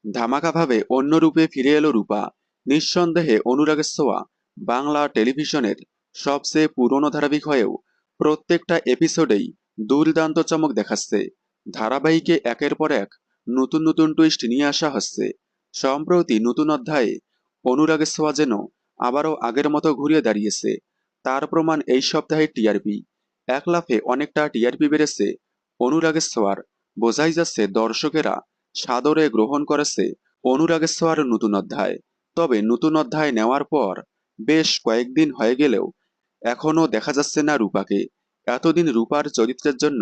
ধামাকাভাবে অন্য রূপে ফিরে এলো রূপা। নিঃসন্দেহে অনুরাগের ছোঁয়া বাংলা টেলিভিশনের সবচেয়ে পুরনো ধারাবাহিক হয়েও প্রত্যেকটা এপিসোডেই দুর্দান্ত চমক দেখাচ্ছে। ধারাবাহিকে একের পর এক নতুন নতুন টুইস্ট নিয়ে আসা হচ্ছে। সম্প্রতি নতুন অধ্যায়ে অনুরাগের ছোঁয়া যেন আবারও আগের মতো ঘুরিয়ে দাঁড়িয়েছে। তার প্রমাণ এই সপ্তাহে টিআরপি। এক লাফে অনেকটা টিআরপি বেড়েছে অনুরাগের ছোঁয়ার। বোঝাই যাচ্ছে দর্শকেরা সাদরে গ্রহণ করেছে অনুরাগের ছোঁয়ার নতুন অধ্যায়। তবে নতুন অধ্যায় নেওয়ার পর বেশ কয়েকদিন হয়ে গেলেও এখনও দেখা যাচ্ছে না রূপাকে। এতদিন রূপার চরিত্রের জন্য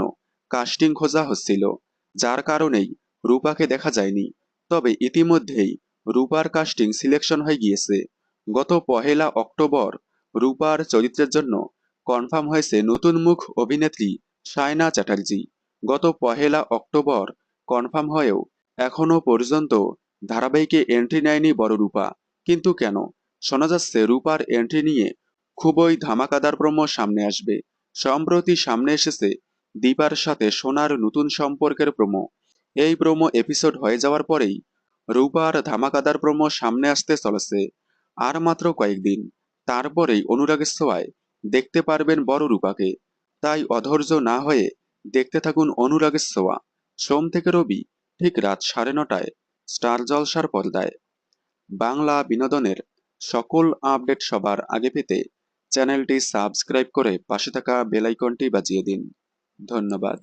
কাস্টিং খোঁজা হচ্ছিল, যার কারণেই রূপাকে দেখা যায়নি। তবে ইতিমধ্যেই রূপার কাস্টিং সিলেকশন হয়ে গিয়েছে। গত 1 অক্টোবর রূপার চরিত্রের জন্য কনফার্ম হয়েছে নতুন মুখ অভিনেত্রী সায়না চ্যাটার্জি। গত 1 অক্টোবর কনফার্ম হয়েও এখনও পর্যন্ত ধারাবাহিকে এন্ট্রি নেয়নি বড় রূপা। কিন্তু কেন? শোনা যাচ্ছে রূপার এন্ট্রি নিয়ে খুবই ধামাকাদার প্রোমো সামনে আসবে। সম্প্রতি সামনে এসেছে দীপার সাথে সোনার নতুন সম্পর্কের প্রোমো। এই প্রোমো এপিসোড হয়ে যাওয়ার পরেই রূপার ধামাকাদার প্রোমো সামনে আসতে চলেছে। আর মাত্র কয়েকদিন, তারপরেই অনুরাগের ছোঁয়ায় দেখতে পারবেন বড় রূপাকে। তাই অধৈর্য না হয়ে দেখতে থাকুন অনুরাগের ছোঁয়া। সোম থেকে রবি ঠিক রাত 9:30টায় স্টার জলসার পর্দায়। বাংলা বিনোদনের সকল আপডেট সবার আগে পেতে চ্যানেলটি সাবস্ক্রাইব করে পাশে থাকা বেল আইকনটি বাজিয়ে দিন। ধন্যবাদ।